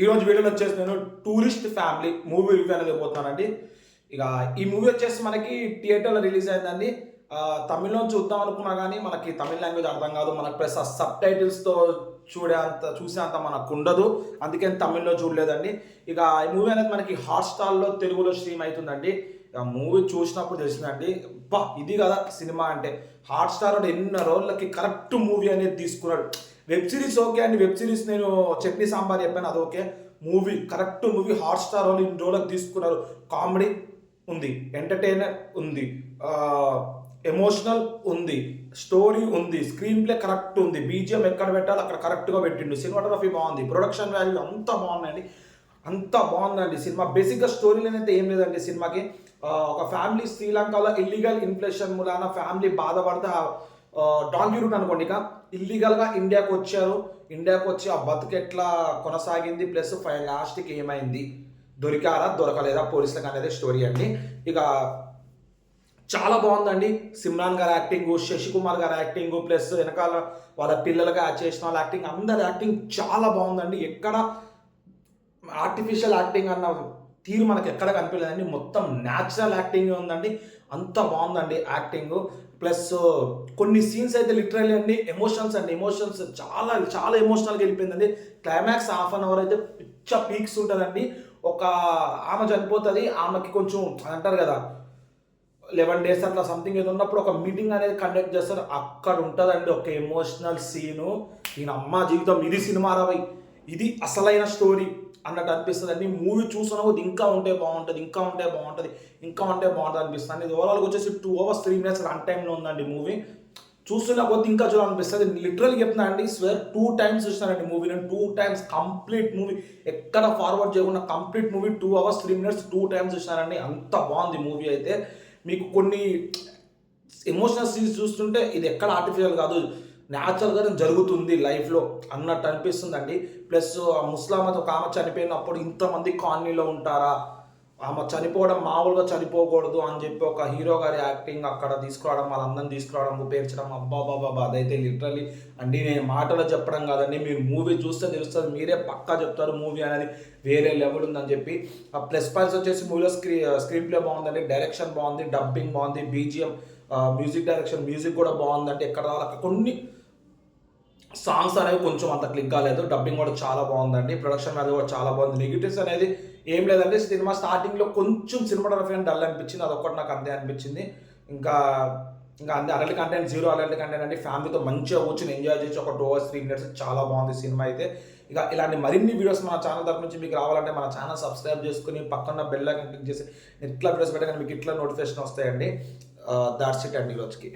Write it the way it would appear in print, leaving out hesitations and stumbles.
ఈరోజు వీడియోలో వచ్చేసి నేను టూరిస్ట్ ఫ్యామిలీ మూవీ రివ్యూ అనేది ఇవ్వబోతున్నానండి. ఇక ఈ మూవీ వచ్చేసి మనకి థియేటర్లో రిలీజ్ అయిందండి. తమిళ్లో చూద్దాం అనుకున్నా కానీ మనకి తమిళ లాంగ్వేజ్ అర్థం కాదు. మనకు ప్లస్ ఆ సబ్ టైటిల్స్తో చూసేంత మనకు ఉండదు. అందుకని తమిళ్లో చూడలేదండి. ఇక ఈ మూవీ అనేది మనకి హాట్స్టార్లో తెలుగులో స్ట్రీమ్ అవుతుందండి. మూవీ చూసినప్పుడు తెలిసిందండి, బా ఇది కదా సినిమా అంటే. హాట్స్టార్ ఎన్నో రోజులకి కరెక్ట్ మూవీ అనేది తీసుకున్నాడు. వెబ్ సిరీస్ ఓకే అండి, వెబ్ సిరీస్ నేను చట్నీ సాంబార్ చెప్పాను, అది okay. Movie correct movie Hotstar వాళ్ళు ఇన్ని రోజులకు తీసుకున్నారు. కామెడీ ఉంది, ఎంటర్టైనర్ ఉంది, ఎమోషనల్ ఉంది, స్టోరీ ఉంది, స్క్రీన్ ప్లే కరెక్ట్ ఉంది, బీజిఎం ఎక్కడ పెట్టాలి అక్కడ కరెక్ట్గా పెట్టిండు, సినిమాటోగ్రఫీ బాగుంది, ప్రొడక్షన్ వాల్యూ అంతా బాగుందండి. అంత బాగుందండి సినిమా. బేసిక్గా స్టోరీ అయితే ఏం లేదండి సినిమాకి. ఒక ఫ్యామిలీ శ్రీలంకలో ఇల్లీగల్ ఇన్ఫ్లేషన్ మూలాన ఫ్యామిలీ బాధపడితే డాంకీ రూట్ అనుకోండి, ఇక ఇల్లీగల్గా ఇండియాకి వచ్చారు. ఇండియాకి వచ్చి ఆ బతుకు ఎట్లా కొనసాగింది, ప్లస్ లాస్ట్కి ఏమైంది, దొరికారా దొరకలేదా పోలీసులకు అనేది స్టోరీ అండి. ఇక చాలా బాగుందండి. సిమ్రాన్ గారి యాక్టింగ్, శశికుమార్ గారి యాక్టింగ్, ప్లస్ వెనకాల వాళ్ళ పిల్లలుగా చేసిన వాళ్ళ యాక్టింగ్, అందరి యాక్టింగ్ చాలా బాగుందండి. ఎక్కడ ఆర్టిఫిషియల్ యాక్టింగ్ అన్న తీరు మనకు ఎక్కడ కనిపించలేదండి. మొత్తం న్యాచురల్ యాక్టింగ్ ఉందండి. అంత బాగుందండి యాక్టింగ్. ప్లస్ కొన్ని సీన్స్ అయితే లిటరల్లీ అండి ఎమోషన్స్ చాలా చాలా ఎమోషనల్గా వెళ్ళిపోయిందండి. క్లైమాక్స్ హాఫ్ అన్ అవర్ అయితే పిచ్చ పీక్స్ ఉంటుందండి. ఒక ఆమె చనిపోతుంది, ఆమెకి కొంచెం అంటారు కదా 11 days అట్లా సంథింగ్ ఏదో ఉన్నప్పుడు ఒక మీటింగ్ అనేది కండక్ట్ చేస్తారు. అక్కడ ఉంటుందండి ఒక ఎమోషనల్ సీను. ఈయన అమ్మ జీవితం ఇది సినిమా రావై, ఇది అసలైన స్టోరీ అన్నట్టు అనిపిస్తుంది అండి. మూవీ చూసిన కొద్ది ఇంకా ఉంటే బాగుంటుంది అనిపిస్తుంది. ఇది ఓవరాల్గా వచ్చేసి 2 hours 3 minutes రన్ టైంలో ఉందండి మూవీ. చూస్తున్న కొద్ది ఇంకా చూడాలనిపిస్తుంది. లిటరల్గా చెప్తున్నా అండి, స్వేర్ 2 times చూస్తానండి మూవీ. నేను 2 times కంప్లీట్ మూవీ ఎక్కడ ఫార్వర్డ్ చేయకుండా complete movie 2 hours 3 minutes 2 times చూస్తానండి. అంత బాగుంది మూవీ అయితే. మీకు కొన్ని ఎమోషనల్ సీన్స్ చూస్తుంటే ఇది ఎక్కడ ఆర్టిఫిషియల్ కాదు, న్యాచురల్గా జరుగుతుంది లైఫ్లో అన్నట్టు అనిపిస్తుందండి. ప్లస్ ఆ ముస్లామతో ఒక ఆమె చనిపోయినప్పుడు ఇంతమంది కాలనీలో ఉంటారా, ఆమె చనిపోవడం మామూలుగా చనిపోకూడదు అని చెప్పి ఒక హీరో గారి యాక్టింగ్ అక్కడ తీసుకురావడం, వాళ్ళందరినీ తీసుకురావడం, పేర్చడం, అబ్బాబాబా అదైతే లిటరల్లీ అండి నేను మాటలో చెప్పడం కాదండి, మీరు మూవీ చూస్తే తెలుస్తుంది, మీరే పక్కా చెప్తారు మూవీ అనేది వేరే లెవెల్ ఉందని చెప్పి. ఆ ప్లస్ పాయింట్స్ వచ్చేసి మూవీలో స్క్రీన్ ప్లే బాగుందండి, డైరెక్షన్ బాగుంది, డబ్బింగ్ బాగుంది, బీజిఎం, మ్యూజిక్ కూడా బాగుందంటే ఎక్కడ అక్కడ కొన్ని సాంగ్స్ అనేవి కొంచెం అంత క్లిక్ కాలేదు. డబ్బింగ్ కూడా చాలా బాగుందండి, ప్రొడక్షన్ వాల్యూ కూడా చాలా బాగుంది. నెగిటివ్స్ అనేది ఏం లేదండి. సినిమా స్టార్టింగ్లో కొంచెం సినిమాటోగ్రఫీ అని డల్ అనిపించింది, అదొక్కటి నాకు అంతే అనిపించింది. ఇంకా అంతే. Adult content zero adult content అండి. ఫ్యామిలీతో మంచిగా కూర్చొని ఎంజాయ్ చేసి ఒక 2 hours 3 minutes చాలా బాగుంది సినిమా అయితే. ఇక ఇలాంటి మరిన్ని వీడియోస్ మన ఛానల్ తరపు నుంచి మీకు రావాలంటే మన ఛానల్ సబ్స్క్రైబ్ చేసుకుని పక్కన బెల్ ఐకాన్ క్లిక్ చేసి ఇట్లా వీడియోస్ పెట్టగానే మీకు ఇట్లా నోటిఫికేషన్ వస్తాయండి. దాట్స్ ఇట్ అండి ఈరోజుకి.